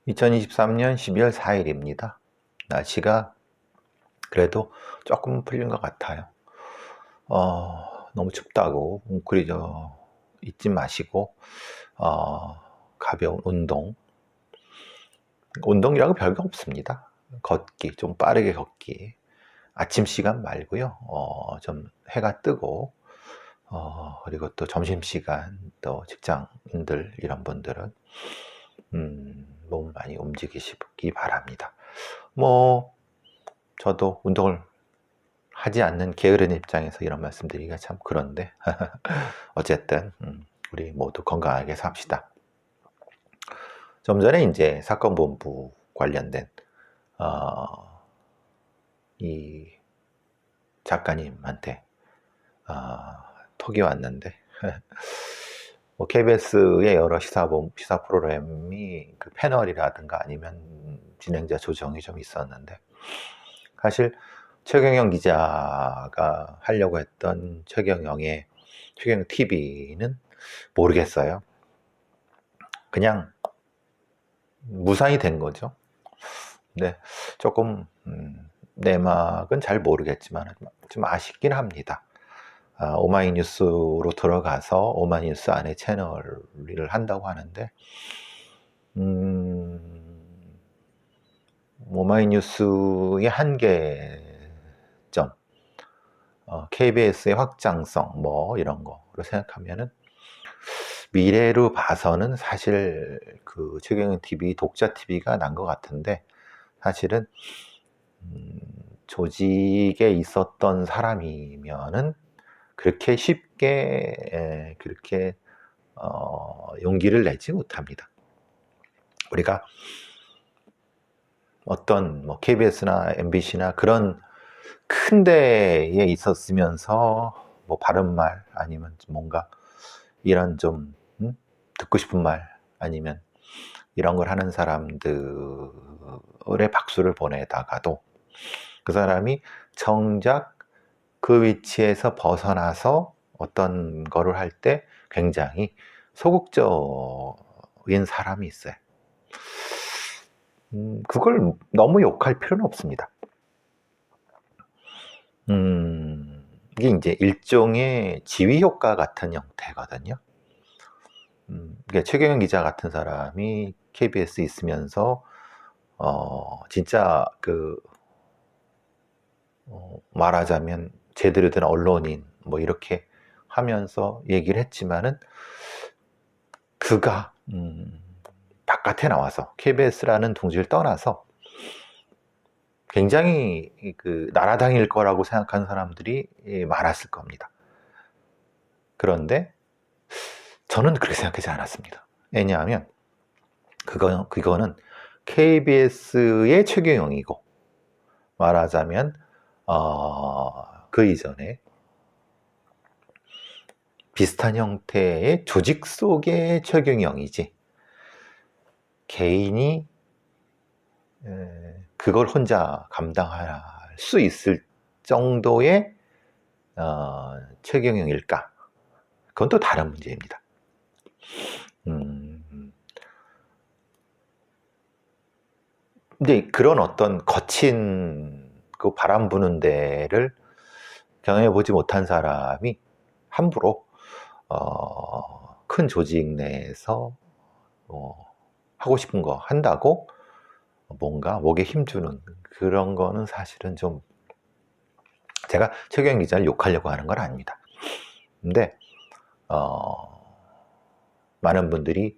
2023년 12월 4일입니다. 날씨가 그래도 조금 풀린 것 같아요. 너무 춥다고 웅크리져 있지 마시고 가벼운 운동이라고 별거 없습니다. 걷기, 좀 빠르게 걷기. 아침 시간 말고요. 좀 해가 뜨고 그리고 또 점심시간, 또 직장인들 이런 분들은 몸 많이 움직이시기 바랍니다. 저도 운동을 하지 않는 게으른 입장에서 이런 말씀드리기가 참 그런데 어쨌든 우리 모두 건강하게 삽시다. 좀 전에 이제 사건본부 관련된 이 작가님한테 톡이 왔는데 KBS의 여러 시사 프로그램이 그 패널이라든가 아니면 진행자 조정이 좀 있었는데, 사실 최경영 기자가 하려고 했던 최경영 TV는 모르겠어요. 그냥 무산이 된 거죠. 근데 조금 내막은 잘 모르겠지만 좀 아쉽긴 합니다. 오마이뉴스로 들어가서 오마이뉴스 안에 채널을 한다고 하는데 오마이뉴스의 한계점, KBS의 확장성 이런 거로 생각하면은 미래로 봐서는 사실 그 최경영 TV, 독자 TV가 난 것 같은데, 사실은 조직에 있었던 사람이면은 그렇게 쉽게 그렇게 용기를 내지 못합니다. 우리가 어떤 KBS나 MBC나 그런 큰 데에 있었으면서 바른말 아니면 뭔가 이런 좀 듣고 싶은 말 아니면 이런 걸 하는 사람들의 박수를 보내다가도 그 사람이 정작 그 위치에서 벗어나서 어떤 거를 할 때 굉장히 소극적인 사람이 있어요. 그걸 너무 욕할 필요는 없습니다. 이게 이제 일종의 지위 효과 같은 형태거든요. 그러니까 최경영 기자 같은 사람이 KBS 있으면서 진짜 말하자면 제대로 된 언론인 이렇게 하면서 얘기를 했지만은 그가 바깥에 나와서 KBS라는 둥지를 떠나서 굉장히 날아다닐 거라고 생각하는 사람들이 많았을 겁니다. 그런데 저는 그렇게 생각하지 않았습니다. 왜냐하면 그거는 KBS의 최경영이고, 말하자면 그 이전에 비슷한 형태의 조직 속의 최경영이지, 개인이 그걸 혼자 감당할 수 있을 정도의 최경영일까? 그건 또 다른 문제입니다. 근데 그런 어떤 거친 그 바람 부는 데를 경험해 보지 못한 사람이 함부로 큰 조직 내에서 하고 싶은 거 한다고 뭔가 목에 힘주는 그런 거는 사실은 좀, 제가 최경영 기자를 욕하려고 하는 건 아닙니다. 근데 많은 분들이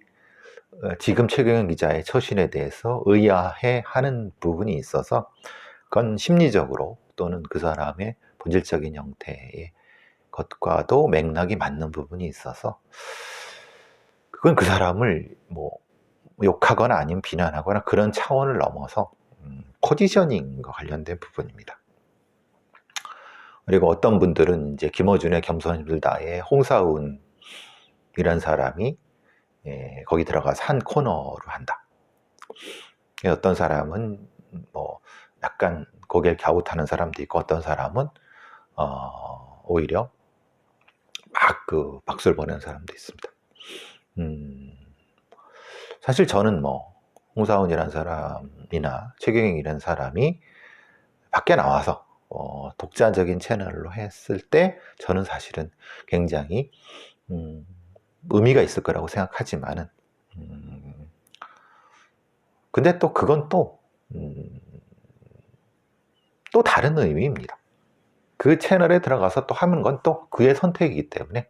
지금 최경영 기자의 처신에 대해서 의아해하는 부분이 있어서, 그건 심리적으로 또는 그 사람의 본질적인 형태의 것과도 맥락이 맞는 부분이 있어서, 그건 그 사람을 욕하거나 아니면 비난하거나 그런 차원을 넘어서 포지셔닝과 관련된 부분입니다. 그리고 어떤 분들은 이제 김어준의 겸손들다의 홍사운 이런 사람이 거기 들어가서 한 코너로 한다. 어떤 사람은 약간 고개를 갸웃하는 사람도 있고, 어떤 사람은 오히려 막 박수를 보내는 사람도 있습니다. 사실 저는 홍사운이라는 사람이나 최경영이라는 사람이 밖에 나와서 독자적인 채널로 했을 때 저는 사실은 굉장히 의미가 있을 거라고 생각하지만은 근데 또 그건 또 다른 의미입니다. 그 채널에 들어가서 또 하는 건 또 그의 선택이기 때문에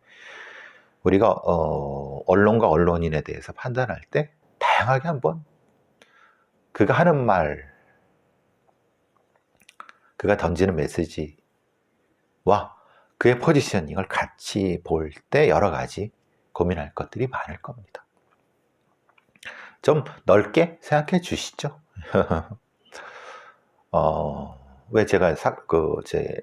우리가 언론과 언론인에 대해서 판단할 때 다양하게 한번 그가 하는 말, 그가 던지는 메시지와 그의 포지셔닝을 같이 볼 때 여러 가지 고민할 것들이 많을 겁니다. 좀 넓게 생각해 주시죠. 왜 제가 제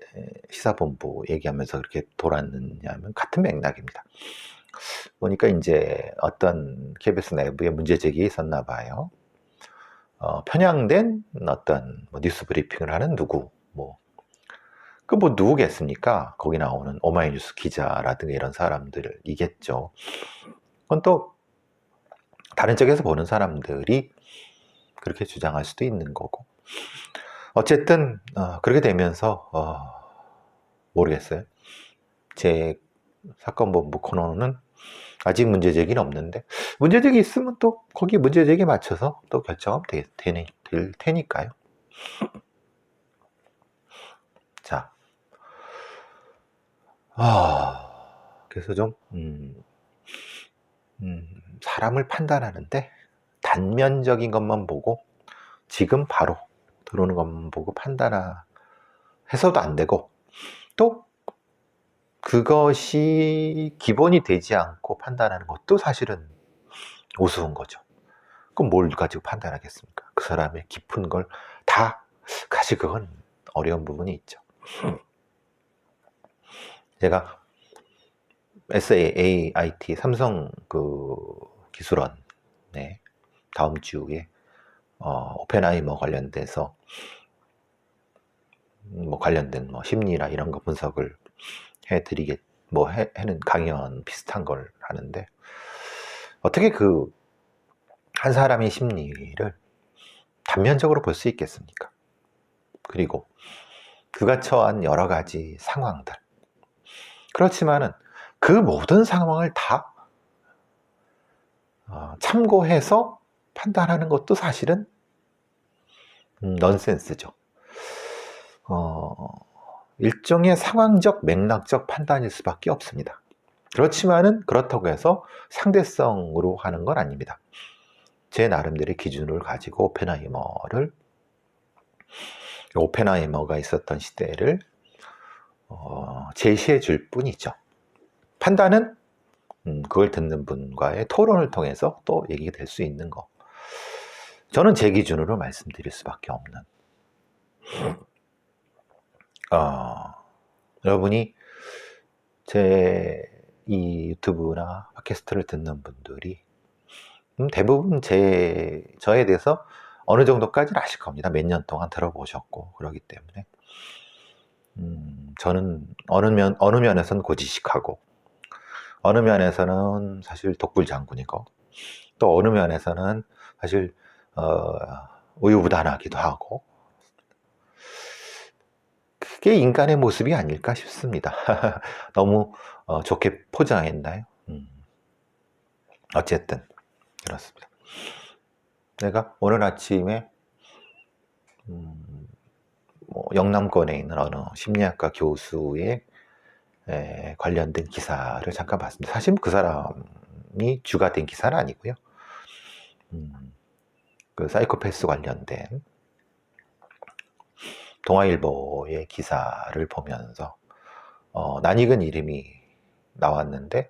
시사본부 얘기하면서 그렇게 돌았느냐면 같은 맥락입니다. 보니까 이제 어떤 KBS 내부에 문제제기가 있었나 봐요. 편향된 어떤 뉴스 브리핑을 하는 누구, 누구겠습니까? 거기 나오는 오마이뉴스 기자라든가 이런 사람들이겠죠. 그건 또 다른 쪽에서 보는 사람들이 그렇게 주장할 수도 있는 거고. 어쨌든 그렇게 되면서 모르겠어요. 제 사건본부 코너는 아직 문제제기는 없는데 문제제기 있으면 또 거기 문제제기 맞춰서 또 결정하면 될 테니까요. 자, 그래서 좀 사람을 판단하는데 단면적인 것만 보고 지금 바로 들어오는 것만 보고 판단해서도 안 되고 또 그것이 기본이 되지 않고 판단하는 것도 사실은 우스운 거죠. 그럼 뭘 가지고 판단하겠습니까? 그 사람의 깊은 걸 다 가지고 그건 어려운 부분이 있죠. 제가 SAIT 삼성 그 기술원 다음 주에 오펜하이머 관련돼서 관련된 심리나 이런 거 분석을 해는 강연 비슷한 걸 하는데 어떻게 한 사람의 심리를 단면적으로 볼 수 있겠습니까? 그리고 그가 처한 여러 가지 상황들. 그렇지만은 그 모든 상황을 다 참고해서 판단하는 것도 사실은 넌센스죠. 일종의 상황적 맥락적 판단일 수밖에 없습니다. 그렇지만은 그렇다고 해서 상대성으로 하는 건 아닙니다. 제 나름대로의 기준을 가지고 오펜하이머가 있었던 시대를 제시해 줄 뿐이죠. 판단은 그걸 듣는 분과의 토론을 통해서 또 얘기가 될 수 있는 거. 저는 제 기준으로 말씀드릴 수밖에 없는. 여러분이 제 이 유튜브나 팟캐스트를 듣는 분들이 대부분 저에 대해서 어느 정도까지는 아실 겁니다. 몇 년 동안 들어보셨고 그러기 때문에 저는 어느 면에서는 고지식하고 어느 면에서는 사실 독불장군이고 또 어느 면에서는 사실 우유부단하기도 하고 그게 인간의 모습이 아닐까 싶습니다. 너무 좋게 포장했나요? 어쨌든 그렇습니다. 내가 오늘 아침에 영남권에 있는 어느 심리학과 교수의 관련된 기사를 잠깐 봤습니다. 사실 그 사람이 주가 된 기사는 아니고요. 그 사이코패스 관련된 동아일보의 기사를 보면서 낯익은 이름이 나왔는데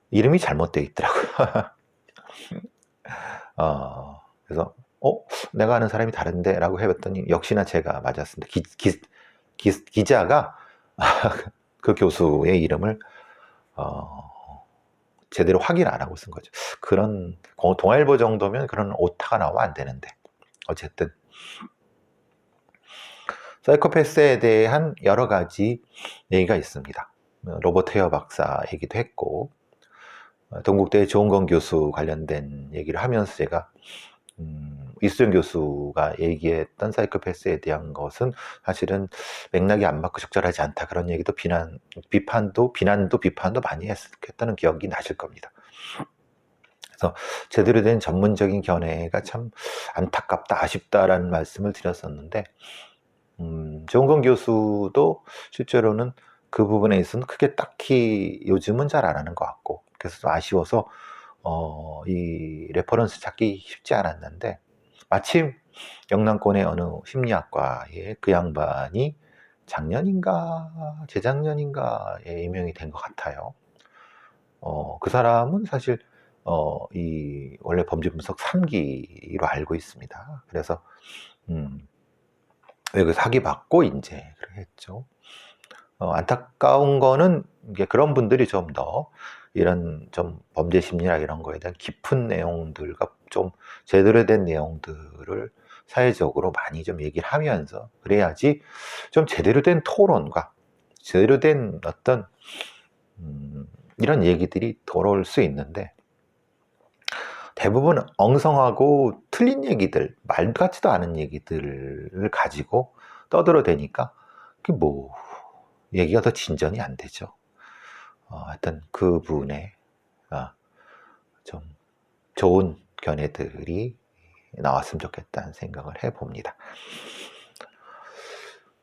이름이 잘못되어 있더라고요. 그래서 내가 아는 사람이 다른데 라고 해봤더니 역시나 제가 맞았습니다. 기자가 그 교수의 이름을 제대로 확인 안 하고 쓴 거죠. 그런 동아일보 정도면 그런 오타가 나오면 안 되는데 어쨌든 사이코패스에 대한 여러 가지 얘기가 있습니다. 로버트 헤어 박사 얘기도 했고 동국대 조은건 교수 관련된 얘기를 하면서 제가 이수정 교수가 얘기했던 사이코패스에 대한 것은 사실은 맥락이 안 맞고 적절하지 않다. 그런 얘기도 비판도 많이 했다는 기억이 나실 겁니다. 그래서 제대로 된 전문적인 견해가 참 안타깝다, 아쉽다라는 말씀을 드렸었는데, 조은건 교수도 실제로는 그 부분에 있어서는 크게 딱히 요즘은 잘 안 하는 것 같고, 그래서 좀 아쉬워서 이 레퍼런스 찾기 쉽지 않았는데, 마침 영남권의 어느 심리학과에 그 양반이 작년인가 재작년인가에 임명이 된 것 같아요. 그 사람은 사실 이 원래 범죄 분석 3기로 알고 있습니다. 그래서 그 사기 받고 이제 그렇게 했죠. 안타까운 거는 이게 그런 분들이 좀 더 이런 좀 범죄 심리학 이런 거에 대한 깊은 내용들과 좀 제대로 된 내용들을 사회적으로 많이 좀 얘기를 하면서 그래야지 좀 제대로 된 토론과 제대로 된 어떤 이런 얘기들이 돌아올 수 있는데, 대부분 엉성하고 틀린 얘기들, 말 같지도 않은 얘기들을 가지고 떠들어대니까 그게 뭐 얘기가 더 진전이 안 되죠. 하여튼 그분의 좀 좋은 견해들이 나왔으면 좋겠다는 생각을 해봅니다.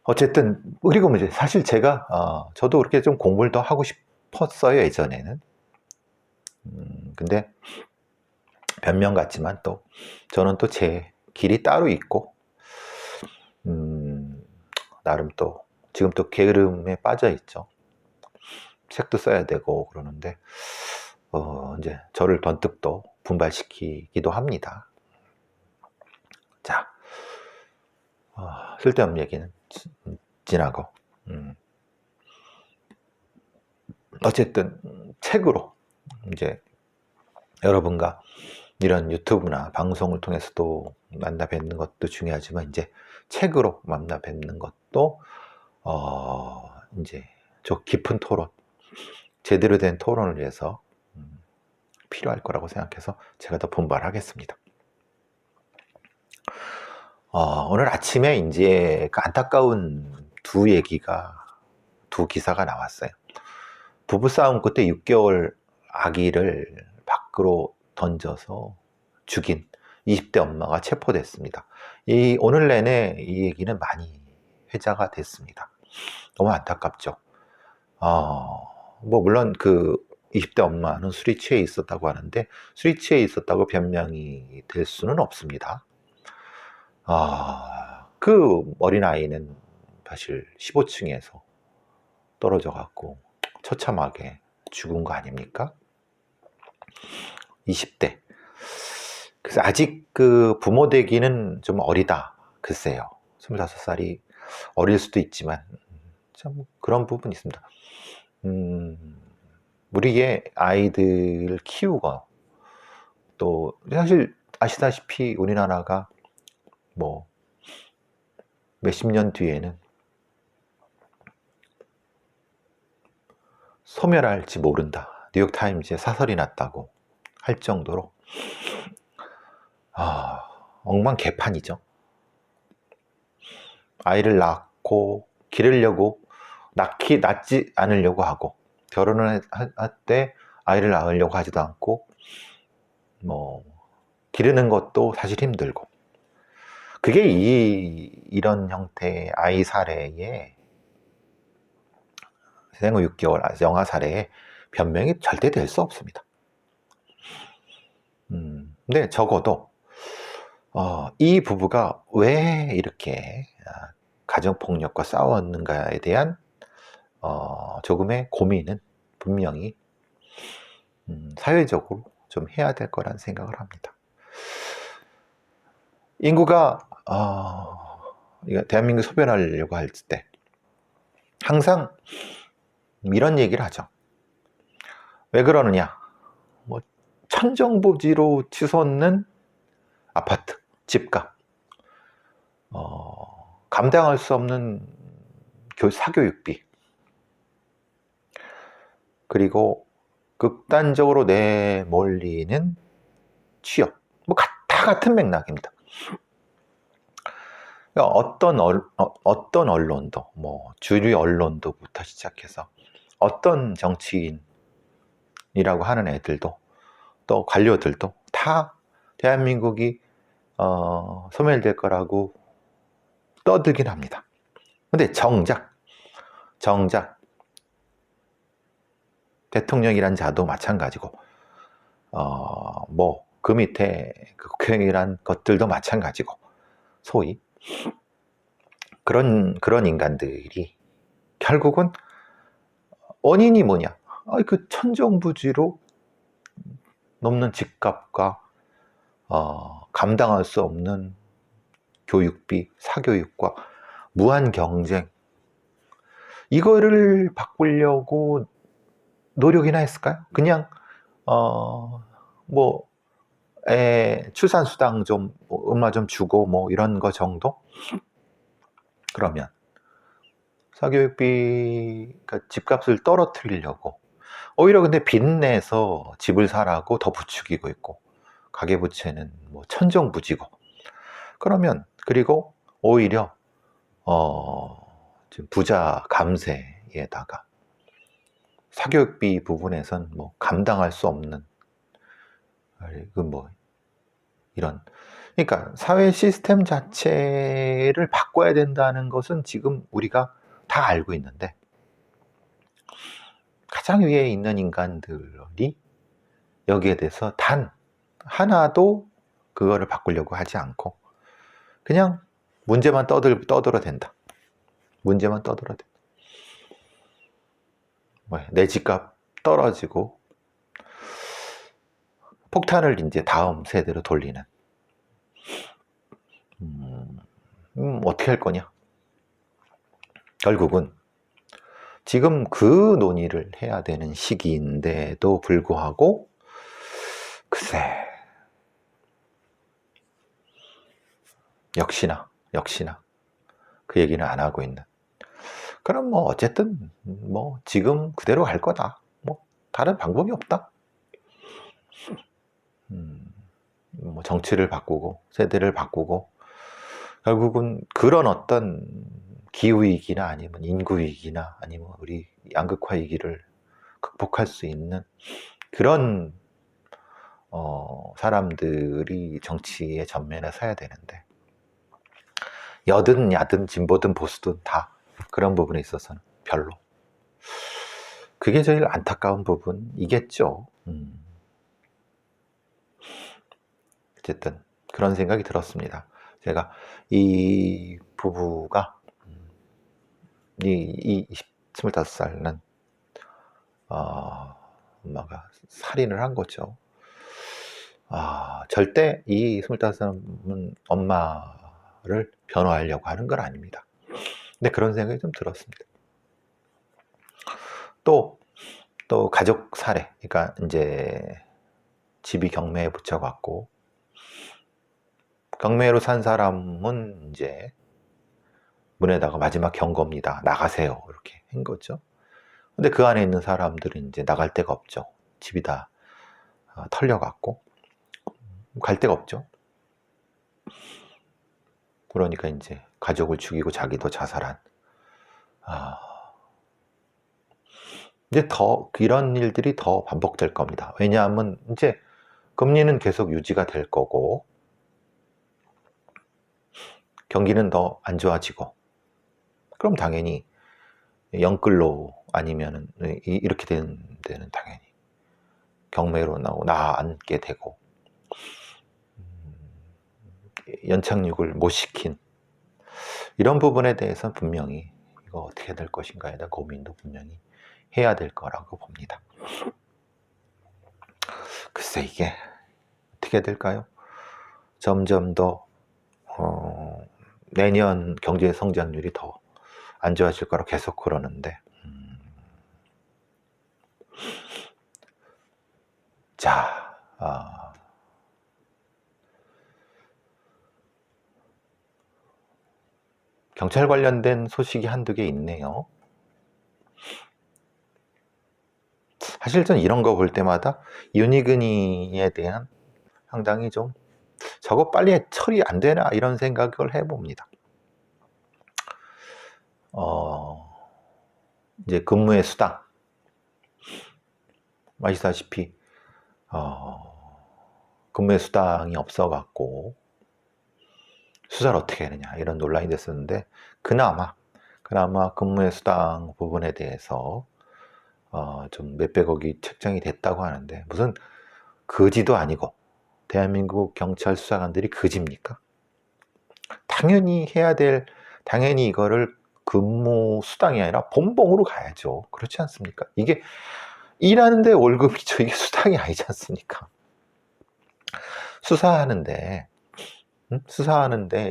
어쨌든 그리고 이제 사실 제가 저도 그렇게 좀 공부를 더 하고 싶었어요, 예전에는. 근데 변명 같지만 또 저는 또 제 길이 따로 있고, 나름 또 지금 또 게으름에 빠져 있죠. 책도 써야 되고 그러는데 이제 저를 번뜩 또 분발시키기도 합니다. 자, 쓸데없는 얘기는 지나고, 어쨌든 책으로 이제 여러분과 이런 유튜브나 방송을 통해서도 만나 뵙는 것도 중요하지만, 이제 책으로 만나 뵙는 것도 이제 저 깊은 토론, 제대로 된 토론을 위해서 필요할 거라고 생각해서 제가 더 분발하겠습니다. 오늘 아침에 이제 그 안타까운 두 기사가 나왔어요. 부부싸움 끝에 6개월 아기를 밖으로 던져서 죽인 20대 엄마가 체포됐습니다. 오늘 내내 이 얘기는 많이 회자가 됐습니다. 너무 안타깝죠. 뭐 물론 그 20대 엄마는 술이 취해 있었다고 하는데, 술이 취해 있었다고 변명이 될 수는 없습니다. 그 어린아이는 사실 15층에서 떨어져 갖고 처참하게 죽은 거 아닙니까? 20대. 그래서 아직 그 부모 되기는 좀 어리다. 글쎄요. 25살이 어릴 수도 있지만 참 그런 부분이 있습니다. 우리의 아이들을 키우고, 또 사실 아시다시피 우리나라가 뭐 몇십 년 뒤에는 소멸할지 모른다. 뉴욕타임즈에 사설이 났다고 할 정도로 엉망개판이죠. 아이를 낳고 기르려고 낳지 않으려고 하고, 결혼을 할 때 아이를 낳으려고 하지도 않고, 뭐 기르는 것도 사실 힘들고, 그게 이런 형태의 아이 살해의 생후 6개월 영아 살해의 변명이 절대 될 수 없습니다. 근데 적어도 이 부부가 왜 이렇게 가정폭력과 싸웠는가에 대한 조금의 고민은 분명히 사회적으로 좀 해야 될 거란 생각을 합니다. 인구가 대한민국 소변하려고 할 때 항상 이런 얘기를 하죠. 왜 그러느냐? 뭐 천정부지로 치솟는 아파트, 집값, 감당할 수 없는 사교육비, 그리고 극단적으로 내몰리는 취업, 뭐 다 같은 맥락입니다. 그러니까 어떤 언론도, 뭐 주류 언론도부터 시작해서 어떤 정치인이라고 하는 애들도 또 관료들도 다 대한민국이 소멸될 거라고 떠들긴 합니다. 근데 정작 대통령이란 자도 마찬가지고 뭐 그 밑에 그 국회의원이란 것들도 마찬가지고 소위 그런 인간들이 결국은 원인이 뭐냐? 그 천정부지로 넘는 집값과 감당할 수 없는 교육비, 사교육과 무한 경쟁, 이거를 바꾸려고 노력이나 했을까요? 그냥 뭐 출산수당 좀 얼마 좀 주고 뭐 이런 거 정도? 그러면 사교육비, 그러니까 집값을 떨어뜨리려고 오히려 근데 빚내서 집을 사라고 더 부추기고 있고, 가계부채는 뭐 천정부지고, 그러면 그리고 오히려 지금 부자 감세에다가 사교육비 부분에선 뭐 감당할 수 없는 그 뭐 이런, 그러니까 사회 시스템 자체를 바꿔야 된다는 것은 지금 우리가 다 알고 있는데, 가장 위에 있는 인간들이 여기에 대해서 단 하나도 그거를 바꾸려고 하지 않고 그냥 문제만 떠들어댄다. 문제만 떠들어댄다. 내 집값 떨어지고 폭탄을 이제 다음 세대로 돌리는. 어떻게 할 거냐? 결국은 지금 그 논의를 해야 되는 시기인데도 불구하고 글쎄, 역시나 그 얘기는 안 하고 있는. 그럼 뭐 어쨌든 뭐 지금 그대로 갈 거다. 뭐 다른 방법이 없다. 뭐 정치를 바꾸고 세대를 바꾸고 결국은 그런 어떤 기후위기나 아니면 인구위기나 아니면 우리 양극화 위기를 극복할 수 있는 그런 사람들이 정치의 전면에 서야 되는데, 여든 야든 진보든 보수든 다 그런 부분에 있어서는 별로. 그게 제일 안타까운 부분이겠죠. 어쨌든 그런 생각이 들었습니다. 제가 이 부부가 이 25살은 엄마가 살인을 한 거죠. 절대 이 25살은 엄마를 변호하려고 하는 건 아닙니다. 근데 그런 생각이 좀 들었습니다. 또 가족 살해, 그러니까 이제 집이 경매에 붙여갖고 경매로 산 사람은 이제 문에다가 마지막 경고입니다. 나가세요. 이렇게 한 거죠. 근데 그 안에 있는 사람들은 이제 나갈 데가 없죠. 집이 다 털려갖고 갈 데가 없죠. 그러니까 이제 가족을 죽이고 자기도 자살한. 이제 더 이런 일들이 더 반복될 겁니다. 왜냐하면 이제 금리는 계속 유지가 될 거고 경기는 더 안 좋아지고, 그럼 당연히 영끌로 아니면은 이렇게 되는 데는 당연히 경매로 나앉게 되고 연착륙을 못 시킨 이런 부분에 대해서 분명히 이거 어떻게 될 것인가에 대한 고민도 분명히 해야 될 거라고 봅니다. 글쎄 이게 어떻게 될까요? 점점 더 내년 경제 성장률이 더 안 좋아질 거라 계속 그러는데, 자, 경찰 관련된 소식이 한두 개 있네요. 사실 전 이런 거 볼 때마다 윤희근이에 대한 상당히 좀 저거 빨리 처리 안 되나 이런 생각을 해봅니다. 이제 근무의 수당 아시다시피 근무의 수당이 없어갖고 수사를 어떻게 하느냐 이런 논란이 됐었는데 그나마 근무의 수당 부분에 대해서 좀 몇백억이 책정이 됐다고 하는데 무슨 거지도 아니고 대한민국 경찰 수사관들이 거지입니까? 당연히 당연히 이거를 근무 수당이 아니라 본봉으로 가야죠. 그렇지 않습니까? 이게 일하는데 월급이죠. 이게 수당이 아니지 않습니까? 수사하는데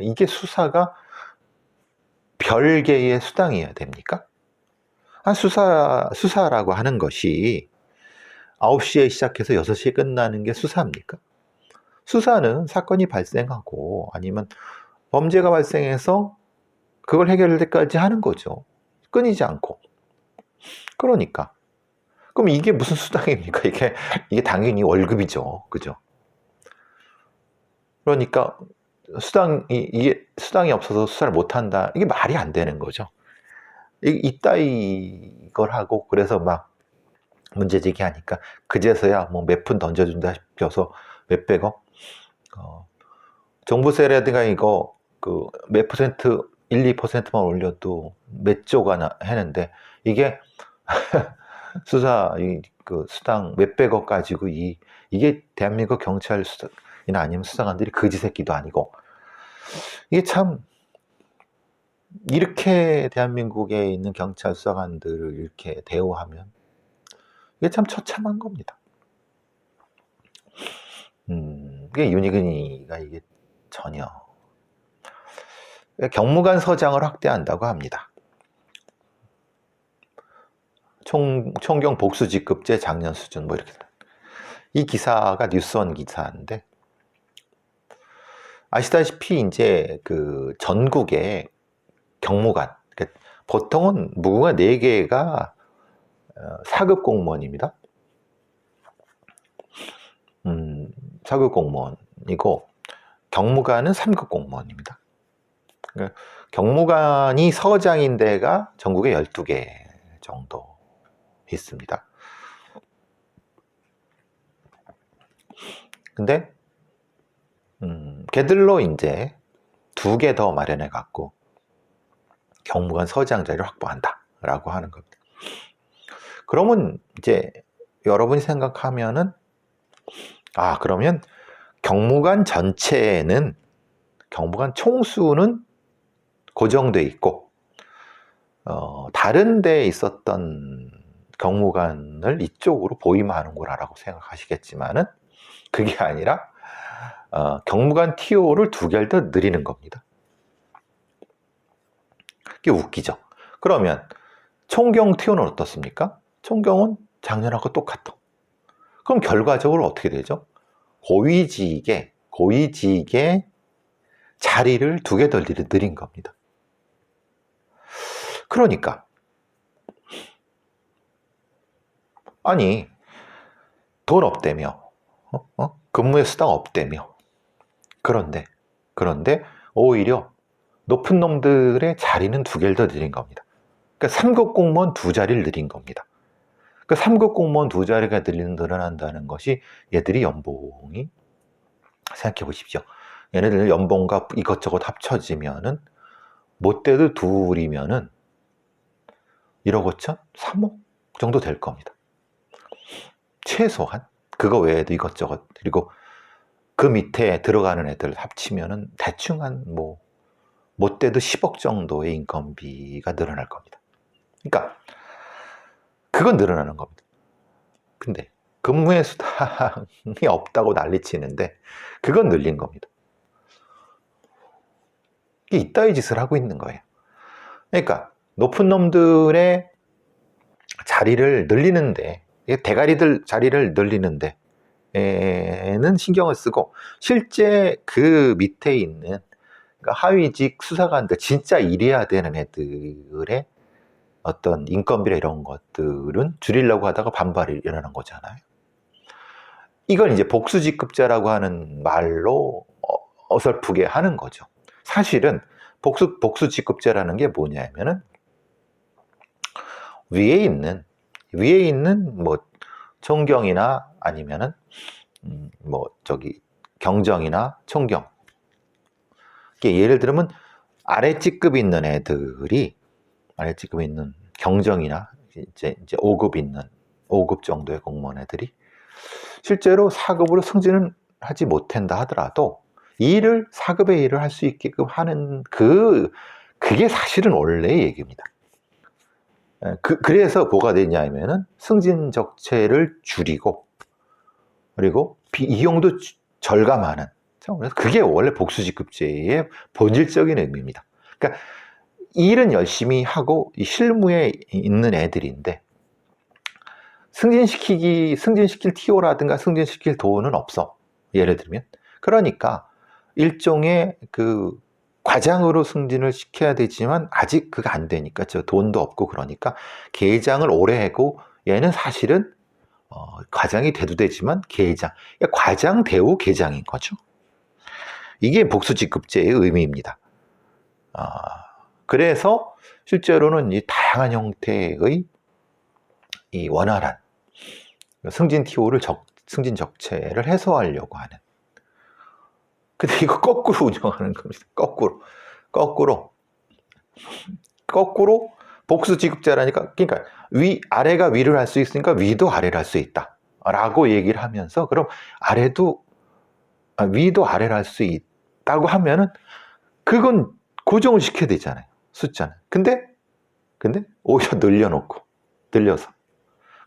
이게 수사가 별개의 수당이어야 됩니까? 수사라고 하는 것이 9시에 시작해서 6시에 끝나는 게 수사입니까? 수사는 사건이 발생하고 아니면 범죄가 발생해서 그걸 해결할 때까지 하는 거죠. 끊이지 않고. 그러니까. 그럼 이게 무슨 수당입니까? 이게 당연히 월급이죠. 그죠? 그러니까 이게 수당이 없어서 수사를 못한다. 이게 말이 안 되는 거죠. 이따위 걸 하고 그래서 막 문제 제기하니까 그제서야 뭐 몇 푼 던져준다 싶어서 몇백억 종부세라든가 이거 몇 퍼센트 1, 2%만 올려도 몇 조가 하는데 이게 수당 몇백억 가지고 이게 대한민국 경찰 수사이나 아니면 수사관들이 거지 새끼도 아니고 이게 참 이렇게 대한민국에 있는 경찰 수사관들을 이렇게 대우하면 이게 참 처참한 겁니다. 이게 윤희근이가 이게 전혀 경무관 서장을 확대한다고 합니다. 총경 복수직급제 작년 수준 뭐 이렇게. 이 기사가 뉴스원 기사인데 아시다시피 이제 그 전국에 경무관 보통은 무궁화 4개가 4급 공무원입니다. 4급 공무원이고 경무관은 3급 공무원입니다. 그러니까 경무관이 서장인 데가 전국에 12개 정도 있습니다. 근데 걔들로 이제 2개 더 마련해 갖고 경무관 서장 자리를 확보한다 라고 하는 겁니다. 그러면 이제 여러분이 생각하면은 그러면 경무관 전체에는 경무관 총수는 고정돼 있고 다른 데에 있었던 경무관을 이쪽으로 보임하는구나라고 생각하시겠지만은 그게 아니라 경무관 TO를 2개를 더 늘리는 겁니다. 이게 웃기죠. 그러면 총경 TO는 어떻습니까? 총경은 작년하고 똑같아. 그럼 결과적으로 어떻게 되죠? 고위직의 자리를 2개 더 늘린 겁니다. 그러니까 아니 돈 없대며 근무에 수당 없대며 그런데 오히려 높은 놈들의 자리는 2개를 더 늘린 겁니다. 그러니까 3급 공무원 2자리를 늘린 겁니다. 그러니까 3급 공무원 2자리가 늘어난다는 것이 얘들이 연봉이 생각해 보십시오. 얘네들 연봉과 이것저것 합쳐지면은 못돼도 2이면은 1억 5천? 3억 정도 될 겁니다. 최소한 그거 외에도 이것저것 그리고 그 밑에 들어가는 애들 합치면은 대충 한 못돼도 10억 정도의 인건비가 늘어날 겁니다. 그러니까 그건 늘어나는 겁니다. 근데 근무의 수당이 없다고 난리치는데 그건 늘린 겁니다. 이게 이따위 짓을 하고 있는 거예요. 그러니까 높은 놈들의 자리를 늘리는데 대가리들 자리를 늘리는데 에는 신경을 쓰고 실제 그 밑에 있는 하위직 수사관들 진짜 일해야 되는 애들의 어떤 인건비나 이런 것들은 줄이려고 하다가 반발이 일어나는 거잖아요. 이건 이제 복수직급제라고 하는 말로 어설프게 하는 거죠. 사실은 복수직급제라는 게 뭐냐면은 위에 있는 뭐 총경이나 아니면은 뭐 저기 경정이나 총경, 예를 들면 아래 찌급이 있는 애들이, 아래 찌급이 있는 경정이나 이제 5급 있는 5급 정도의 공무원 애들이 실제로 4급으로 승진은 하지 못한다 하더라도 일을 4급의 일을 할 수 있게끔 하는 그게 사실은 원래의 얘기입니다. 그래서 뭐가 되냐면은 승진 적체를 줄이고 그리고 이용도 절감하는, 그게 원래 복수직급제의 본질적인 의미입니다. 그러니까 일은 열심히 하고 이 실무에 있는 애들인데 승진시킬 TO라든가 승진시킬 도는 없어. 예를 들면. 그러니까 일종의 그 과장으로 승진을 시켜야 되지만 아직 그가 안 되니까 저 돈도 없고 그러니까 계장을 오래 하고 얘는 사실은 과장이 돼도 되지만 계장, 그러니까 과장 대우 계장인 거죠. 이게 복수직급제의 의미입니다. 그래서 실제로는 이 다양한 형태의 이 원활한 승진 TO를 승진 적체를 해소하려고 하는. 근데 이거 거꾸로 운영하는 겁니다. 거꾸로 복수직급제라니까, 그러니까 아래가 위를 할 수 있으니까 위도 아래를 할 수 있다 라고 얘기를 하면서, 그럼 위도 아래를 할 수 있다고 하면은 그건 고정을 시켜야 되잖아요, 숫자는. 근데 오히려 늘려서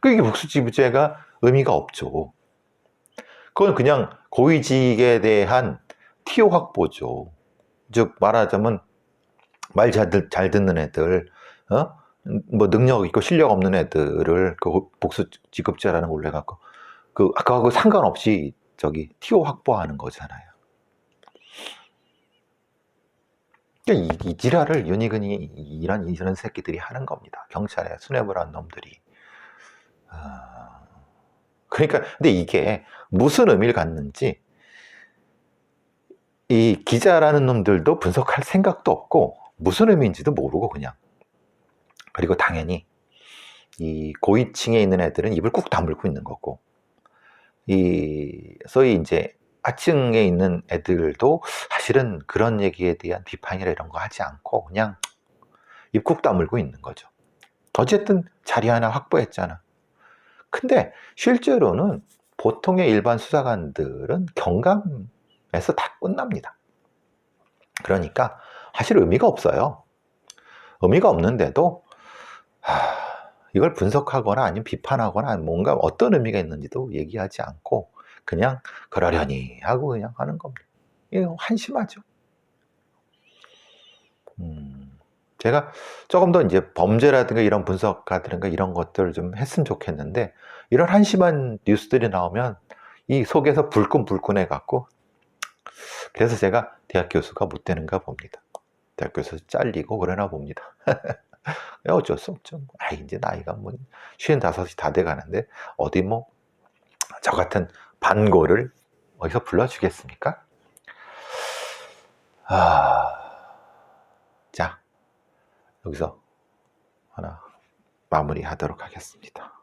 그게 복수직급제가 의미가 없죠. 그건 그냥 고위직에 대한 TO 확보죠. 즉 말하자면 말 잘 듣는 애들, 뭐 능력 있고 실력 없는 애들을 그 복수직급제라는 걸로 해갖고 그거하고 상관없이 저기 TO 확보하는 거잖아요. 그러니까 이 지랄을 윤희근이 이런 새끼들이 하는 겁니다. 경찰에 수뇌부를 한 놈들이. 그러니까 근데 이게 무슨 의미를 갖는지 이 기자라는 놈들도 분석할 생각도 없고 무슨 의미인지도 모르고 그냥. 그리고 당연히 이 고위층에 있는 애들은 입을 꾹 다물고 있는 거고, 소위 이제 하층에 있는 애들도 사실은 그런 얘기에 대한 비판이나 이런 거 하지 않고 그냥 입 꾹 다물고 있는 거죠. 어쨌든 자리 하나 확보했잖아. 근데 실제로는 보통의 일반 수사관들은 경감에서 다 끝납니다. 그러니까 사실 의미가 없어요. 의미가 없는데도 이걸 분석하거나 아니면 비판하거나 뭔가 어떤 의미가 있는지도 얘기하지 않고 그냥 그러려니 하고 그냥 하는 겁니다. 이거 한심하죠. 제가 조금 더 이제 범죄라든가 이런 분석가들인가 이런 것들을 좀 했으면 좋겠는데, 이런 한심한 뉴스들이 나오면 이 속에서 불끈불끈해 갖고, 그래서 제가 대학 교수가 못 되는가 봅니다. 대학 교수 잘리고 그러나 봅니다. 어쩔 수 없죠. 이제 나이가 뭐 55이 다 돼가는데 어디 뭐 저 같은 반고를 어디서 불러주겠습니까? 자, 여기서 하나 마무리하도록 하겠습니다.